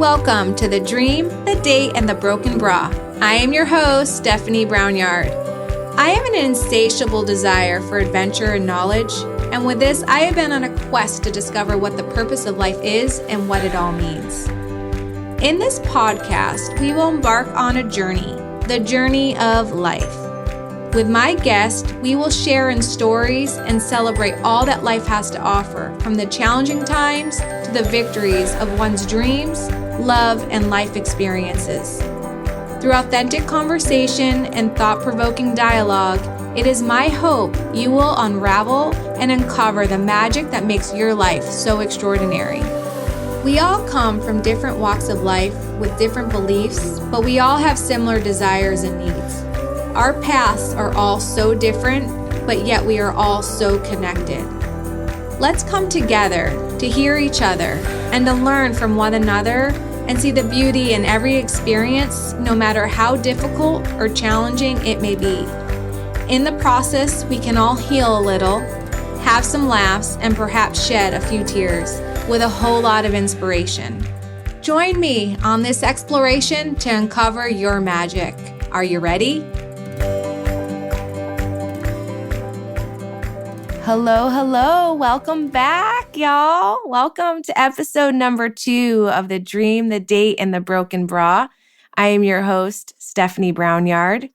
Welcome to The Dream, The Date, and The Broken Bra. I am your host, Stephanie Brownyard. I have an insatiable desire for adventure and knowledge, and with this, I have been on a quest to discover what the purpose of life is and what it all means. In this podcast, we will embark on a journey, the journey of life. With my guest, we will share in stories and celebrate all that life has to offer, from the challenging times to the victories of one's dreams, love, and life experiences. Through authentic conversation and thought-provoking dialogue, it is my hope you will unravel and uncover the magic that makes your life so extraordinary. We all come from different walks of life with different beliefs, but we all have similar desires and needs. Our paths are all so different, but yet we are all so connected. Let's come together to hear each other and to learn from one another and see the beauty in every experience, no matter how difficult or challenging it may be. In the process, we can all heal a little, have some laughs, and perhaps shed a few tears with a whole lot of inspiration. Join me on this exploration to uncover your magic. Are you ready? Hello. Welcome back, y'all. Welcome to episode number 2 of The Dream, The Date, and The Broken Bra. I am your host, Stephanie Brownyard.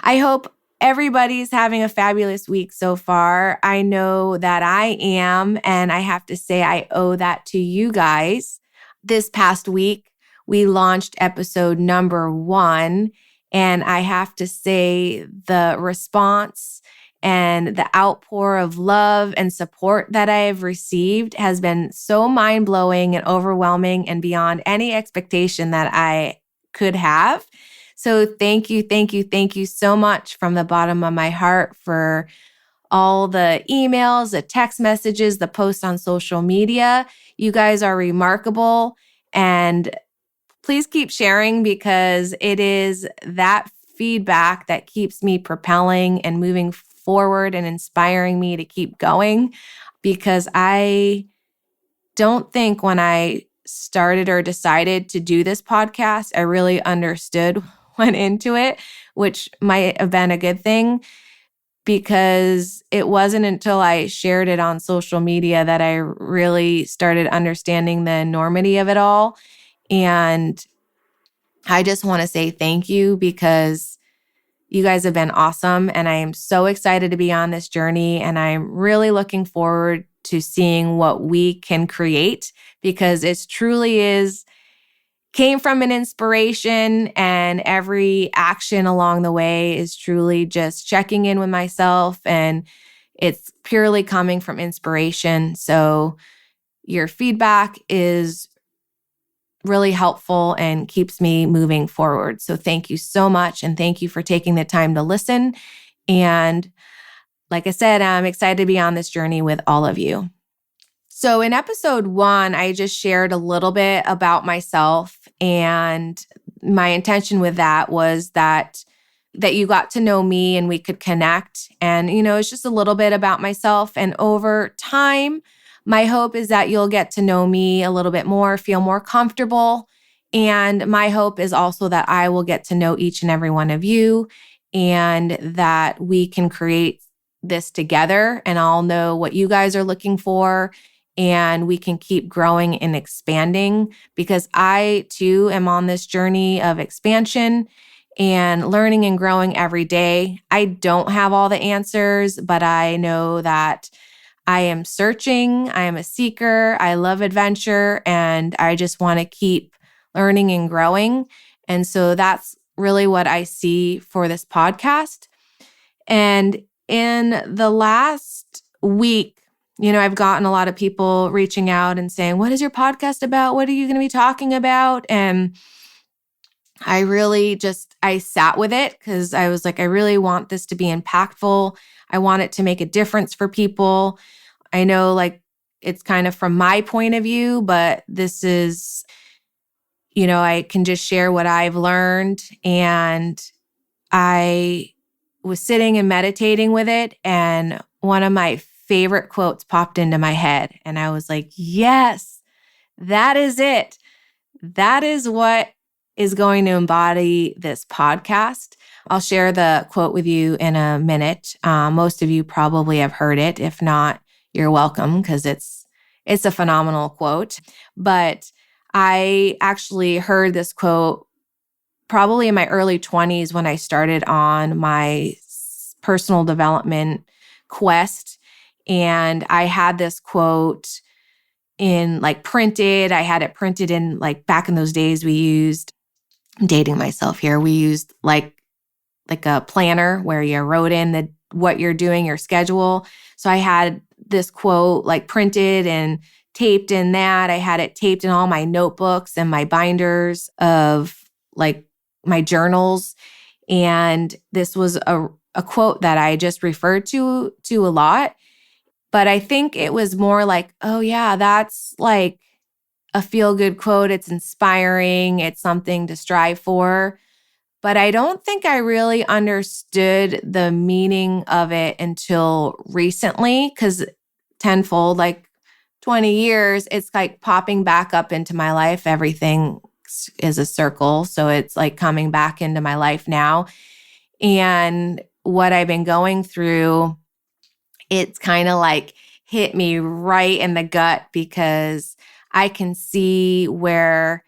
I hope everybody's having a fabulous week so far. I know that I am, and I have to say I owe that to you guys. This past week, we launched episode number 1, and I have to say the response and the outpour of love and support that I have received has been so mind-blowing and overwhelming and beyond any expectation that I could have. So thank you so much from the bottom of my heart for all the emails, the text messages, the posts on social media. You guys are remarkable, and please keep sharing because it is that feedback that keeps me propelling and moving forward and inspiring me to keep going, because I don't think when I started or decided to do this podcast, I really understood, went into it, which might have been a good thing, because it wasn't until I shared it on social media that I really started understanding the enormity of it all. And I just want to say thank you, because you guys have been awesome, and I am so excited to be on this journey, and I'm really looking forward to seeing what we can create, because it truly came from an inspiration, and every action along the way is truly just checking in with myself, and it's purely coming from inspiration. So your feedback is really helpful and keeps me moving forward. So thank you so much. And thank you for taking the time to listen. And like I said, I'm excited to be on this journey with all of you. So in episode 1, I just shared a little bit about myself, and my intention with that was that you got to know me and we could connect. And, it's just a little bit about myself. And over time, my hope is that you'll get to know me a little bit more, feel more comfortable. And my hope is also that I will get to know each and every one of you, and that we can create this together, and I'll know what you guys are looking for, and we can keep growing and expanding, because I too am on this journey of expansion and learning and growing every day. I don't have all the answers, but I know that I am searching, I am a seeker, I love adventure, and I just want to keep learning and growing. And so that's really what I see for this podcast. And in the last week, I've gotten a lot of people reaching out and saying, what is your podcast about? What are you going to be talking about? And I really I sat with it, because I was like, I really want this to be impactful. I want it to make a difference for people. I know it's kind of from my point of view, but this is, I can just share what I've learned. And I was sitting and meditating with it, and one of my favorite quotes popped into my head. And I was like, yes, that is it. that is what is going to embody this podcast. I'll share the quote with you in a minute. Most of you probably have heard it. If not, you're welcome because it's a phenomenal quote. But I actually heard this quote probably in my early 20s when I started on my personal development quest. And I had this quote in printed. I had it printed in back in those days I'm dating myself here. We used like a planner where you wrote in what you're doing, your schedule. So I had this quote printed and taped in that. I had it taped in all my notebooks and my binders of my journals. And this was a quote that I just referred to a lot. But I think it was more oh yeah, that's a feel-good quote. It's inspiring. It's something to strive for. But I don't think I really understood the meaning of it until recently, because tenfold, 20 years, it's popping back up into my life. Everything is a circle. So it's coming back into my life now. And what I've been going through, it's kind of hit me right in the gut because I can see where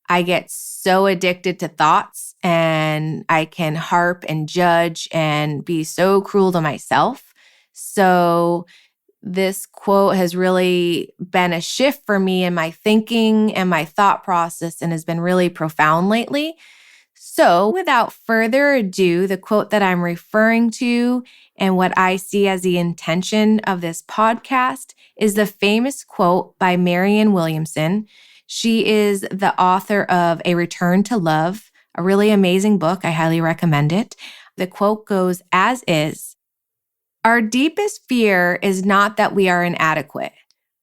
I get so addicted to thoughts and I can harp and judge and be so cruel to myself. So this quote has really been a shift for me in my thinking and my thought process and has been really profound lately. So without further ado, the quote that I'm referring to and what I see as the intention of this podcast is the famous quote by Marianne Williamson. She is the author of A Return to Love, a really amazing book. I highly recommend it. The quote goes as is, "Our deepest fear is not that we are inadequate.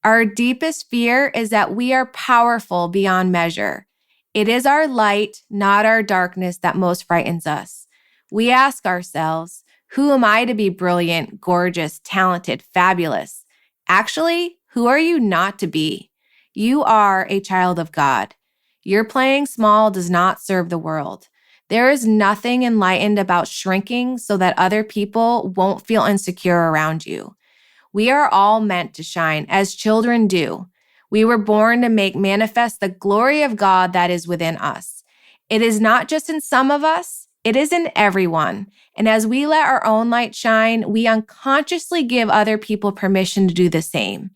Our deepest fear is that we are powerful beyond measure. It is our light, not our darkness, that most frightens us. We ask ourselves, who am I to be brilliant, gorgeous, talented, fabulous? Actually, who are you not to be? You are a child of God. Your playing small does not serve the world. There is nothing enlightened about shrinking so that other people won't feel insecure around you. We are all meant to shine as children do. We were born to make manifest the glory of God that is within us. It is not just in some of us, it is in everyone. And as we let our own light shine, we unconsciously give other people permission to do the same.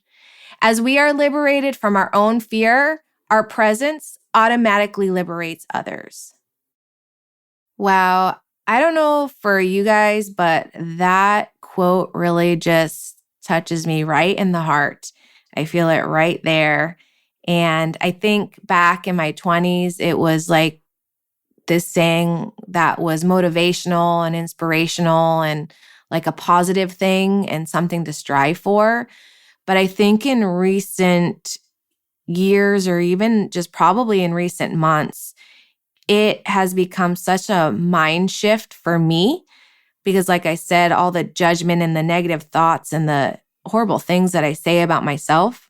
As we are liberated from our own fear, our presence automatically liberates others." Wow. I don't know for you guys, but that quote really just touches me right in the heart. I feel it right there. And I think back in my 20s, it was this saying that was motivational and inspirational and a positive thing and something to strive for. But I think in recent years, or even just probably in recent months, it has become such a mind shift for me because, like I said, all the judgment and the negative thoughts and the horrible things that I say about myself,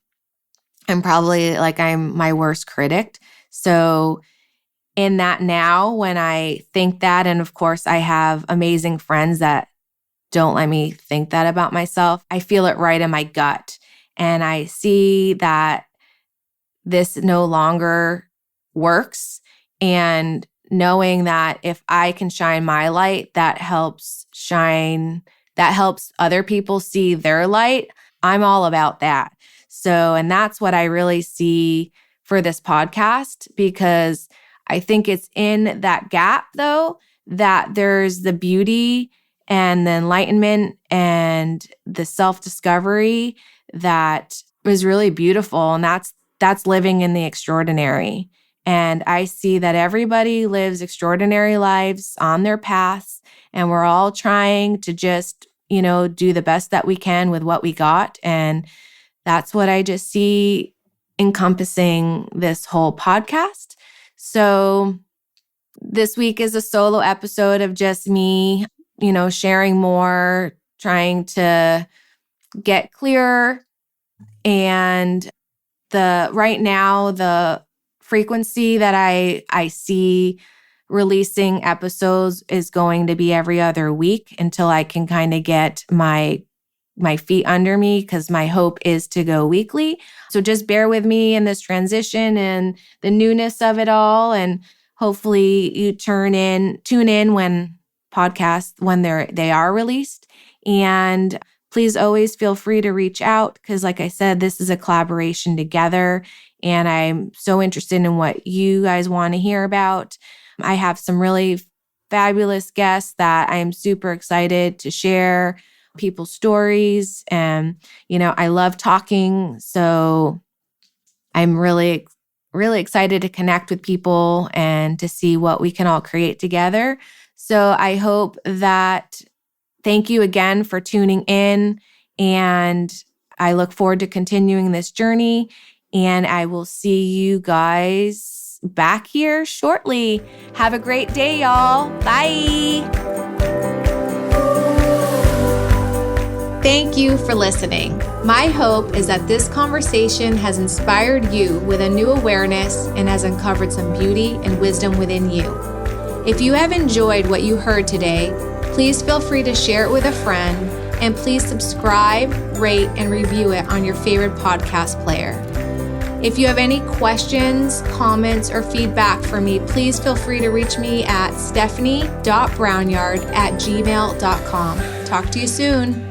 I'm probably I'm my worst critic. So in that now, when I think that, and of course I have amazing friends that don't let me think that about myself, I feel it right in my gut. And I see that this no longer works. And knowing that if I can shine my light, that helps other people see their light. I'm all about that. So, and that's what I really see for this podcast, because I think it's in that gap though, that there's the beauty and the enlightenment and the self-discovery that is really beautiful. And that's living in the extraordinary. And I see that everybody lives extraordinary lives on their paths, and we're all trying to just, do the best that we can with what we got. And that's what I just see encompassing this whole podcast. So this week is a solo episode of just me, sharing more, trying to get clearer. And right now, the frequency that I see releasing episodes is going to be every other week until I can kind of get my feet under me, because my hope is to go weekly. So just bear with me in this transition and the newness of it all. And hopefully you tune in when they are released. And please always feel free to reach out, because like I said, this is a collaboration together. And I'm so interested in what you guys want to hear about. I have some really fabulous guests that I'm super excited to share people's stories. And, I love talking. So I'm really, really excited to connect with people and to see what we can all create together. So I hope thank you again for tuning in. And I look forward to continuing this journey. And I will see you guys back here shortly. Have a great day, y'all. Bye. Thank you for listening. My hope is that this conversation has inspired you with a new awareness and has uncovered some beauty and wisdom within you. If you have enjoyed what you heard today, please feel free to share it with a friend, and please subscribe, rate, and review it on your favorite podcast player. If you have any questions, comments, or feedback for me, please feel free to reach me at stephanie.brownyard@gmail.com. Talk to you soon.